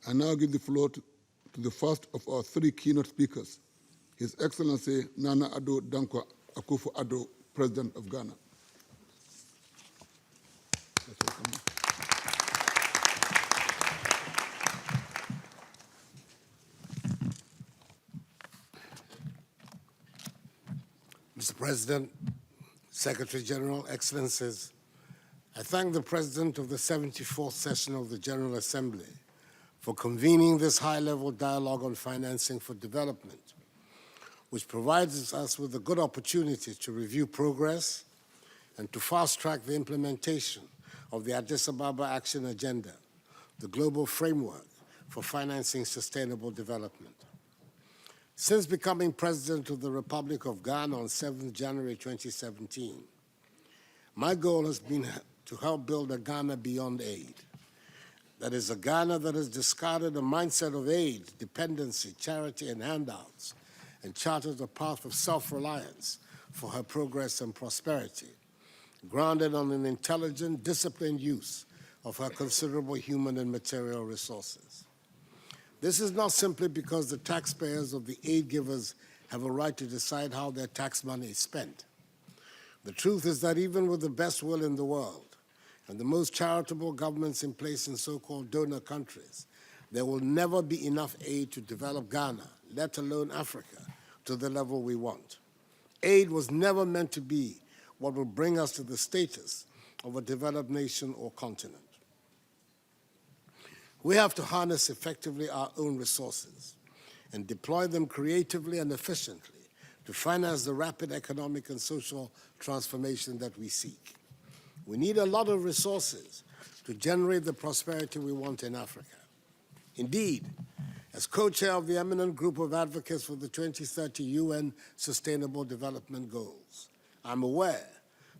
I now give the floor to the first of our three keynote speakers, His Excellency Nana Addo Dankwa Akufo-Addo, President of Ghana. Mr. President, Secretary General, Excellencies, I thank the President of the 74th session of the General Assembly for convening this high-level dialogue on financing for development, which provides us with a good opportunity to review progress and to fast-track the implementation of the Addis Ababa Action Agenda, the global framework for financing sustainable development. Since becoming President of the Republic of Ghana on 7 January 2017, my goal has been to help build a Ghana beyond aid. That is, a Ghana that has discarded a mindset of aid, dependency, charity, and handouts, and charted a path of self-reliance for her progress and prosperity, grounded on an intelligent, disciplined use of her considerable human and material resources. This is not simply because the taxpayers of the aid givers have a right to decide how their tax money is spent. The truth is that even with the best will in the world and the most charitable governments in place in so-called donor countries, there will never be enough aid to develop Ghana, let alone Africa, to the level we want. Aid was never meant to be what will bring us to the status of a developed nation or continent. We have to harness effectively our own resources and deploy them creatively and efficiently to finance the rapid economic and social transformation that we seek. We need a lot of resources to generate the prosperity we want in Africa. Indeed, as co-chair of the eminent group of advocates for the 2030 UN Sustainable Development Goals, I'm aware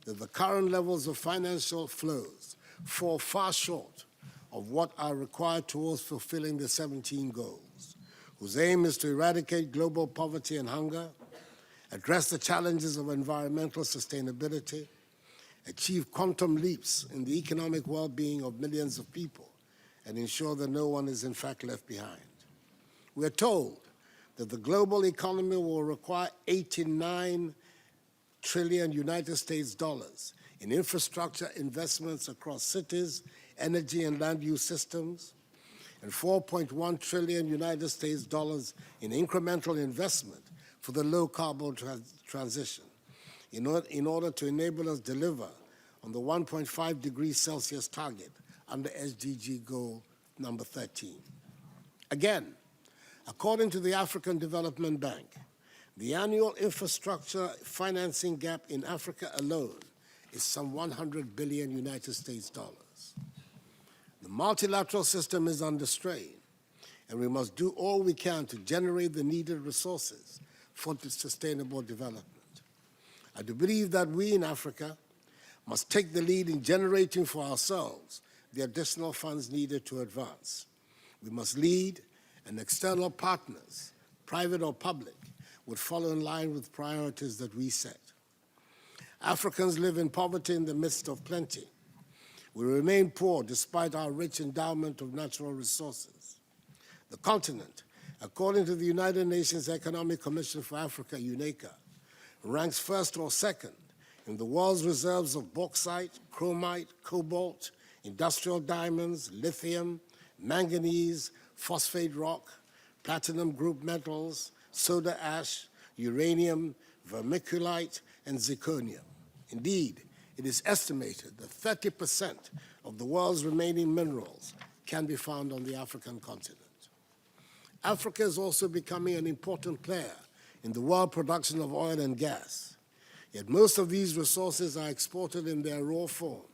that the current levels of financial flows fall far short of what are required towards fulfilling the 17 goals, whose aim is to eradicate global poverty and hunger, address the challenges of environmental sustainability, achieve quantum leaps in the economic well-being of millions of people, and ensure that no one is in fact left behind. We are told that the global economy will require 89 trillion United States dollars in infrastructure investments across cities, energy and land use systems, and 4.1 trillion United States dollars in incremental investment for the low carbon transition in order to enable us deliver on the 1.5 degrees Celsius target under SDG goal number 13. Again, according to the African Development Bank, the annual infrastructure financing gap in Africa alone is some 100 billion United States dollars. The multilateral system is under strain, and we must do all we can to generate the needed resources for sustainable development. I do believe that we in Africa must take the lead in generating for ourselves the additional funds needed to advance. We must lead, and external partners, private or public, would follow in line with priorities that we set. Africans live in poverty in the midst of plenty. We remain poor despite our rich endowment of natural resources. The continent, according to the United Nations Economic Commission for Africa, UNECA, ranks first or second in the world's reserves of bauxite, chromite, cobalt, industrial diamonds, lithium, manganese, phosphate rock, platinum group metals, soda ash, uranium, vermiculite, and zirconium. Indeed, it is estimated that 30% of the world's remaining minerals can be found on the African continent. Africa is also becoming an important player in the world production of oil and gas. Yet most of these resources are exported in their raw form.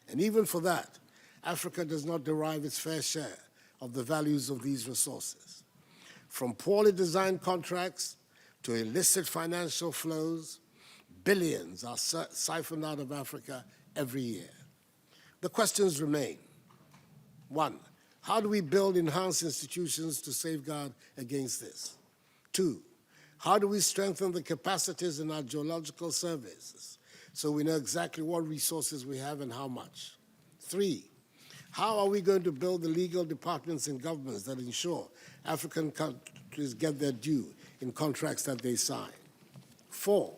And even for that, Africa does not derive its fair share of the values of these resources. From poorly designed contracts to illicit financial flows, billions are siphoned out of Africa every year. The questions remain. One, how do we build enhanced institutions to safeguard against this? Two, how do we strengthen the capacities in our geological surveys so we know exactly what resources we have and how much? Three, How are we going to build the legal departments in governments that ensure African countries get their due in contracts that they sign? 4,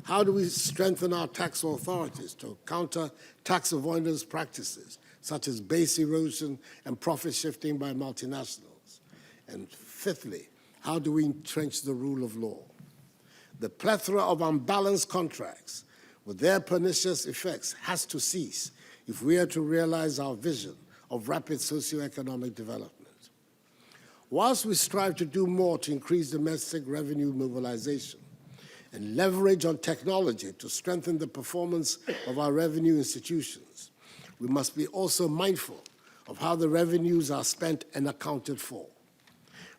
how do we strengthen our tax authorities to counter tax avoidance practices, such as base erosion and profit shifting by multinationals? And 5thly, how do we entrench the rule of law? The plethora of unbalanced contracts with their pernicious effects has to cease if we are to realize our vision of rapid socioeconomic development. Whilst we strive to do more to increase domestic revenue mobilization and leverage on technology to strengthen the performance of our revenue institutions, we must be also mindful of how the revenues are spent and accounted for.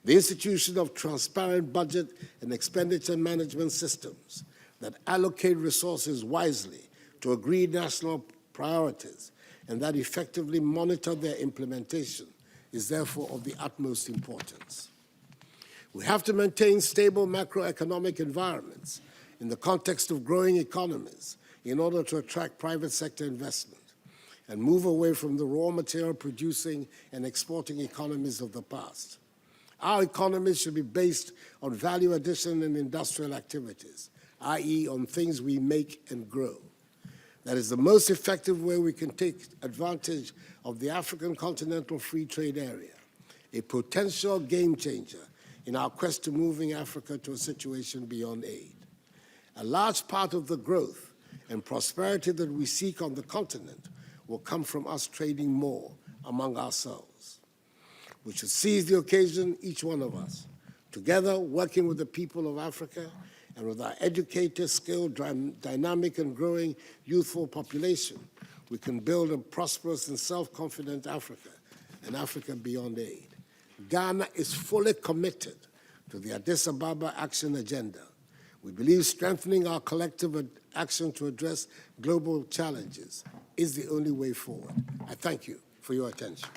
The institution of transparent budget and expenditure management systems that allocate resources wisely to agreed national priorities and that effectively monitor their implementation is therefore of the utmost importance. We have to maintain stable macroeconomic environments in the context of growing economies in order to attract private sector investment and move away from the raw material producing and exporting economies of the past. Our economies should be based on value addition and industrial activities, i.e. on things we make and grow. That is the most effective way we can take advantage of the African Continental Free Trade Area, a potential game changer in our quest to moving Africa to a situation beyond aid. A large part of the growth and prosperity that we seek on the continent will come from us trading more among ourselves. We should seize the occasion, each one of us, together working with the people of Africa and with our educated, skilled, dynamic, and growing youthful population, we can build a prosperous and self-confident Africa, an Africa beyond aid. Ghana is fully committed to the Addis Ababa Action Agenda. We believe strengthening our collective action to address global challenges is the only way forward. I thank you for your attention.